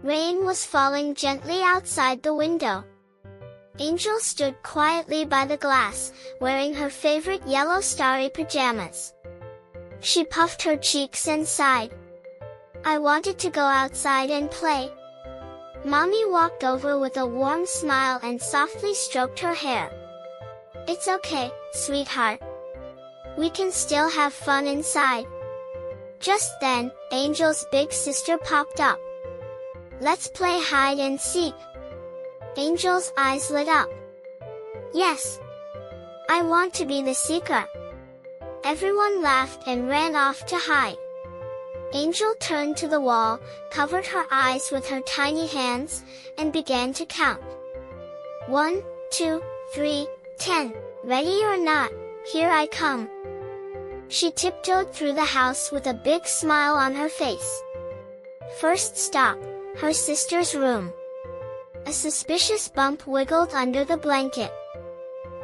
Rain was falling gently outside the window. Angel stood quietly by the glass, wearing her favorite yellow starry pajamas. She puffed her cheeks and sighed. I wanted to go outside and play. Mommy walked over with a warm smile and softly stroked her hair. It's okay, sweetheart. We can still have fun inside. Just then, Angel's big sister popped up. Let's play hide and seek. Angel's eyes lit up. Yes. I want to be the seeker. Everyone laughed and ran off to hide. Angel turned to the wall, covered her eyes with her tiny hands, and began to count. 1, 2, 3, 10. Ready or not, here I come. She tiptoed through the house with a big smile on her face. First stop, her sister's room. A suspicious bump wiggled under the blanket.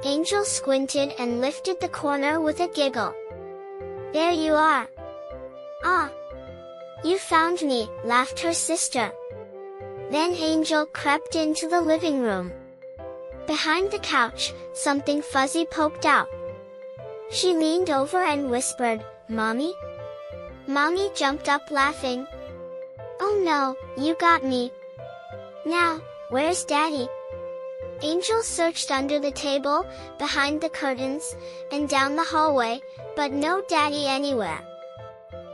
Angel squinted and lifted the corner with a giggle. There you are. Ah! You found me, laughed her sister. Then Angel crept into the living room. Behind the couch, something fuzzy poked out. She leaned over and whispered, Mommy? Mommy jumped up laughing. Oh no, you got me. Now, where's Daddy? Angel searched under the table, behind the curtains, and down the hallway, but no Daddy anywhere.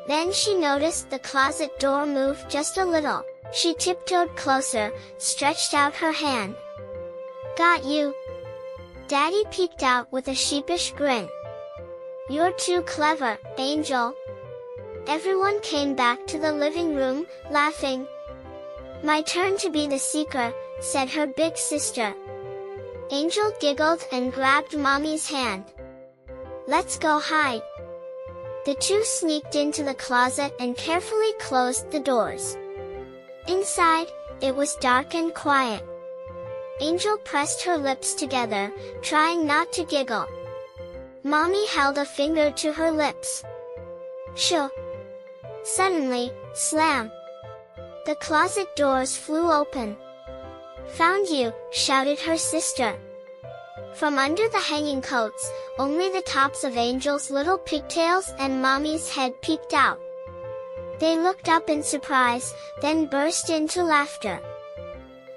Then she noticed the closet door move just a little. She tiptoed closer, stretched out her hand. Got you. Daddy peeked out with a sheepish grin. You're too clever, Angel. Everyone came back to the living room, laughing. My turn to be the seeker, said her big sister. Angel giggled and grabbed Mommy's hand. Let's go hide. The two sneaked into the closet and carefully closed the doors. Inside, it was dark and quiet. Angel pressed her lips together, trying not to giggle. Mommy held a finger to her lips. Shoo! Suddenly, slam! The closet doors flew open. Found you, shouted her sister. From under the hanging coats, only the tops of Angel's little pigtails and Mommy's head peeked out. They looked up in surprise, then burst into laughter.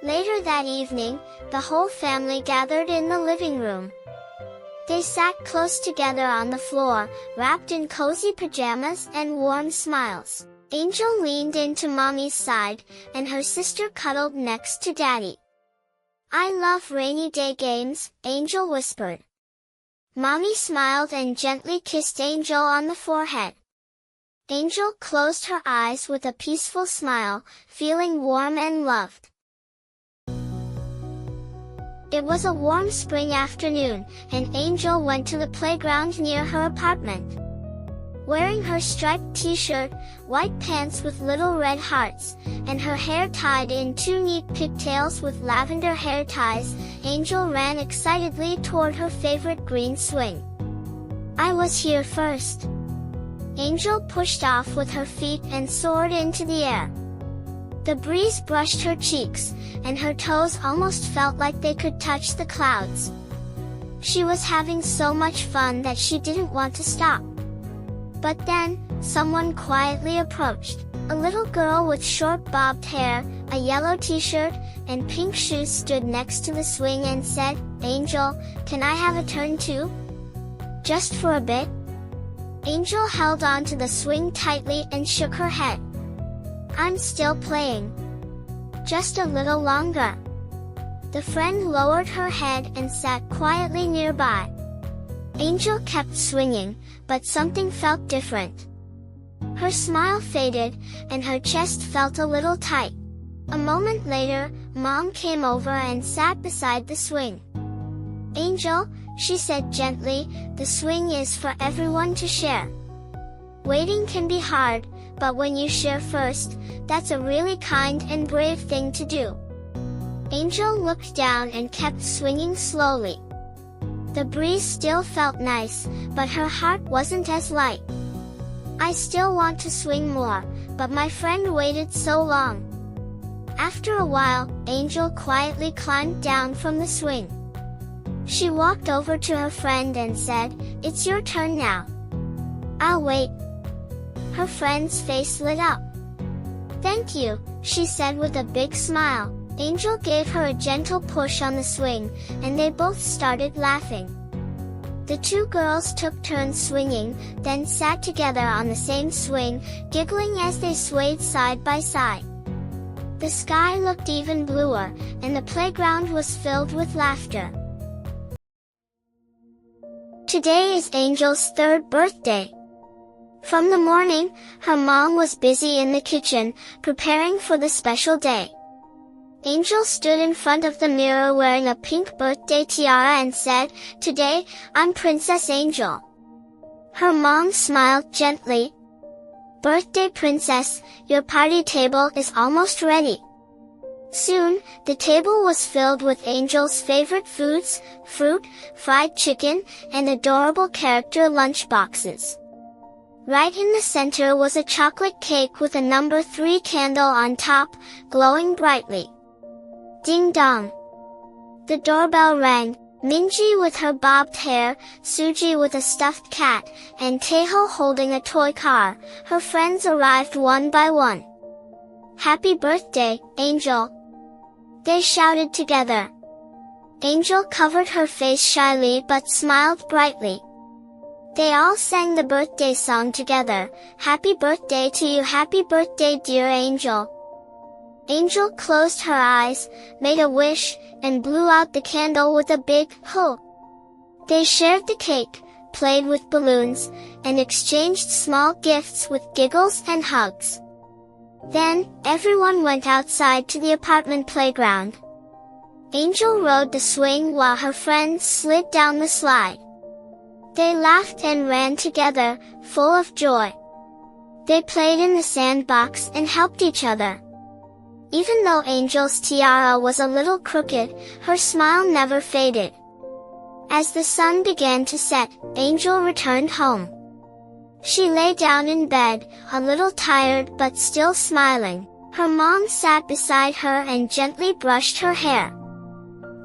Later that evening, the whole family gathered in the living room. They sat close together on the floor, wrapped in cozy pajamas and warm smiles. Angel leaned into Mommy's side, and her sister cuddled next to Daddy. I love rainy day games, Angel whispered. Mommy smiled and gently kissed Angel on the forehead. Angel closed her eyes with a peaceful smile, feeling warm and loved. It was a warm spring afternoon, and Angel went to the playground near her apartment. Wearing her striped t-shirt, white pants with little red hearts, and her hair tied in two neat pigtails with lavender hair ties, Angel ran excitedly toward her favorite green swing. I was here first. Angel pushed off with her feet and soared into the air. The breeze brushed her cheeks, and her toes almost felt like they could touch the clouds. She was having so much fun that she didn't want to stop. But then, someone quietly approached. A little girl with short bobbed hair, a yellow t-shirt, and pink shoes stood next to the swing and said, Angel, can I have a turn too? Just for a bit? Angel held on to the swing tightly and shook her head. I'm still playing. Just a little longer. The friend lowered her head and sat quietly nearby. Angel kept swinging, but something felt different. Her smile faded, and her chest felt a little tight. A moment later, Mom came over and sat beside the swing. Angel, she said gently, the swing is for everyone to share. Waiting can be hard, but when you share first, that's a really kind and brave thing to do. Angel looked down and kept swinging slowly. The breeze still felt nice, but her heart wasn't as light. I still want to swing more, but my friend waited so long. After a while, Angel quietly climbed down from the swing. She walked over to her friend and said, "It's your turn now." "I'll wait." Her friend's face lit up. "Thank you," she said with a big smile. Angel gave her a gentle push on the swing, and they both started laughing. The two girls took turns swinging, then sat together on the same swing, giggling as they swayed side by side. The sky looked even bluer, and the playground was filled with laughter. Today is Angel's third birthday. From the morning, her mom was busy in the kitchen, preparing for the special day. Angel stood in front of the mirror wearing a pink birthday tiara and said, "Today, I'm Princess Angel." Her mom smiled gently. "Birthday princess, your party table is almost ready." Soon, the table was filled with Angel's favorite foods, fruit, fried chicken, and adorable character lunchboxes. Right in the center was a chocolate cake with a number 3 candle on top, glowing brightly. Ding dong! The doorbell rang. Minji with her bobbed hair, Suji with a stuffed cat, and Taeho holding a toy car. Her friends arrived one by one. "Happy birthday, Angel!" they shouted together. Angel covered her face shyly but smiled brightly. They all sang the birthday song together. "Happy birthday to you, happy birthday dear Angel." Angel closed her eyes, made a wish, and blew out the candle with a big "ho." They shared the cake, played with balloons, and exchanged small gifts with giggles and hugs. Then, everyone went outside to the apartment playground. Angel rode the swing while her friends slid down the slide. They laughed and ran together, full of joy. They played in the sandbox and helped each other. Even though Angel's tiara was a little crooked, her smile never faded. As the sun began to set, Angel returned home. She lay down in bed, a little tired but still smiling. Her mom sat beside her and gently brushed her hair.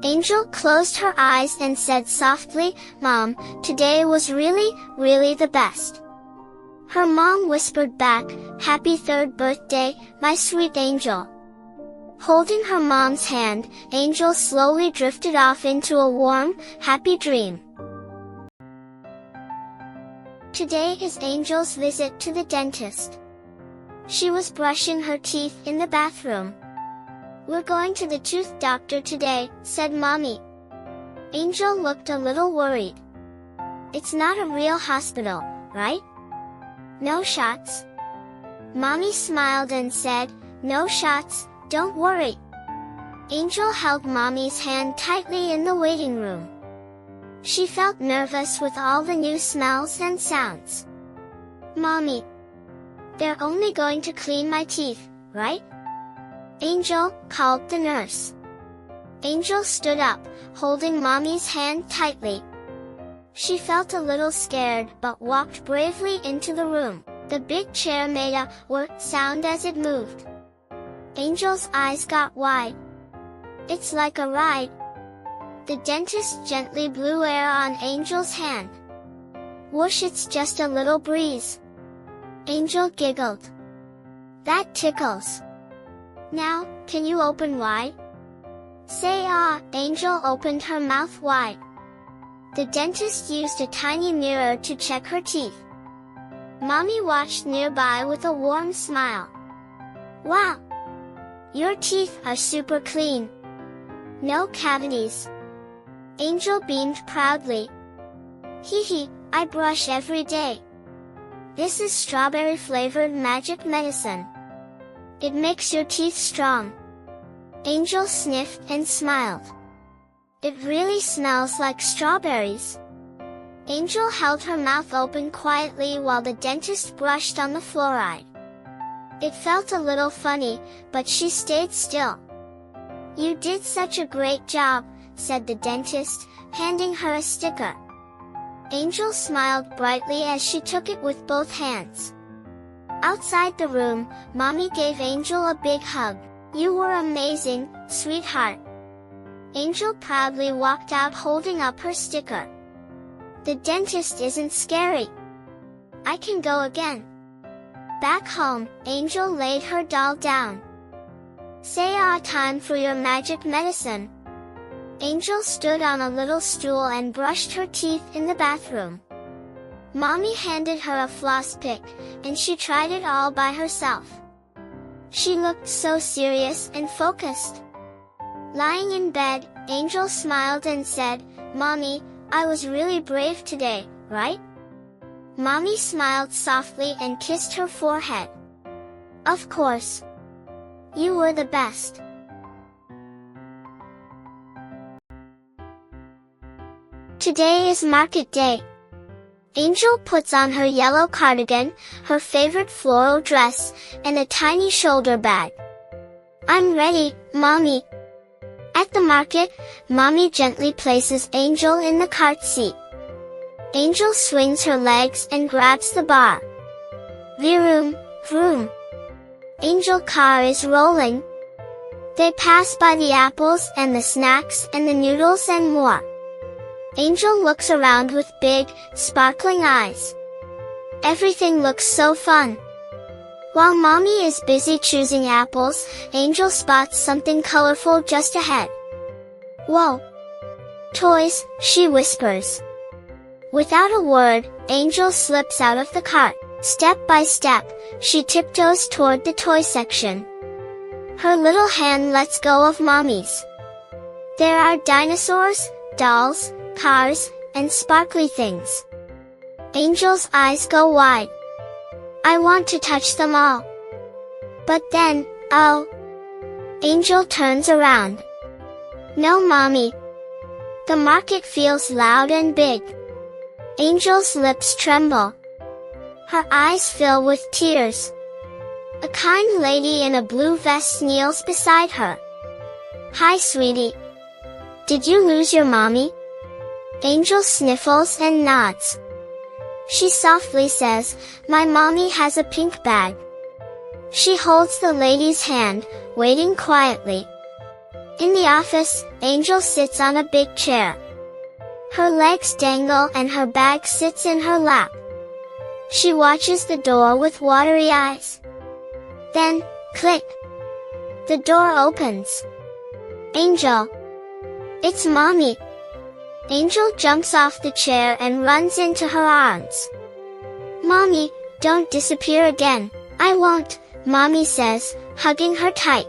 Angel closed her eyes and said softly, "Mom, today was really the best." Her mom whispered back, "Happy third birthday, my sweet Angel." Holding her mom's hand, Angel slowly drifted off into a warm, happy dream. Today is Angel's visit to the dentist. She was brushing her teeth in the bathroom. "We're going to the tooth doctor today," said Mommy. Angel looked a little worried. "It's not a real hospital, right? No shots?" Mommy smiled and said, "No shots, don't worry." Angel held Mommy's hand tightly in the waiting room. She felt nervous with all the new smells and sounds. "Mommy, they're only going to clean my teeth, right?" "Angel," called the nurse. Angel stood up, holding Mommy's hand tightly. She felt a little scared but walked bravely into the room. The big chair made a whir sound as it moved. Angel's eyes got wide. "It's like a ride." The dentist gently blew air on Angel's hand. "Whoosh, it's just a little breeze." Angel giggled. "That tickles. Now, can you open wide?" "Say ah." Angel opened her mouth wide. The dentist used a tiny mirror to check her teeth. Mommy watched nearby with a warm smile. "Wow! Your teeth are super clean. No cavities." Angel beamed proudly. "Hee, I brush every day. This is strawberry-flavored magic medicine. It makes your teeth strong." Angel sniffed and smiled. "It really smells like strawberries." Angel held her mouth open quietly while the dentist brushed on the fluoride. It felt a little funny, but she stayed still. "You did such a great job," said the dentist, handing her a sticker. Angel smiled brightly as she took it with both hands. Outside the room, Mommy gave Angel a big hug. You were amazing, sweetheart. Angel proudly walked out holding up her sticker. The dentist isn't scary. I can go again. Back home, Angel laid her doll down. Say time for your magic medicine. Angel stood on a little stool and brushed her teeth in the bathroom. Mommy handed her a floss pick, and she tried it all by herself. She looked so serious and focused. Lying in bed, Angel smiled and said, "Mommy, I was really brave today, right?" Mommy smiled softly and kissed her forehead. Of course. You were the best. Today is market day. Angel puts on her yellow cardigan, her favorite floral dress, and a tiny shoulder bag. I'm ready, Mommy. At the market, Mommy gently places Angel in the cart seat. Angel swings her legs and grabs the bar. Vroom, vroom. Angel car is rolling. They pass by the apples and the snacks and the noodles and more. Angel looks around with big, sparkling eyes. Everything looks so fun. While Mommy is busy choosing apples, Angel spots something colorful just ahead. Whoa! Toys, she whispers. Without a word, Angel slips out of the cart. Step by step, she tiptoes toward the toy section. Her little hand lets go of Mommy's. There are dinosaurs, dolls, cars, and sparkly things. Angel's eyes go wide. I want to touch them all. But then, oh! Angel turns around. No, Mommy. The market feels loud and big. Angel's lips tremble. Her eyes fill with tears. A kind lady in a blue vest kneels beside her. Hi, sweetie. Did you lose your mommy? Angel sniffles and nods. She softly says, My mommy has a pink bag. She holds the lady's hand, waiting quietly. In the office, Angel sits on a big chair. Her legs dangle and her bag sits in her lap. She watches the door with watery eyes. Then, click! The door opens. Angel! It's Mommy! Angel jumps off the chair and runs into her arms. Mommy, don't disappear again. I won't, Mommy says, hugging her tight.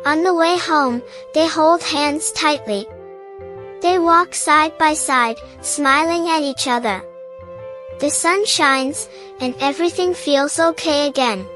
On the way home, they hold hands tightly. They walk side by side, smiling at each other. The sun shines, and everything feels okay again.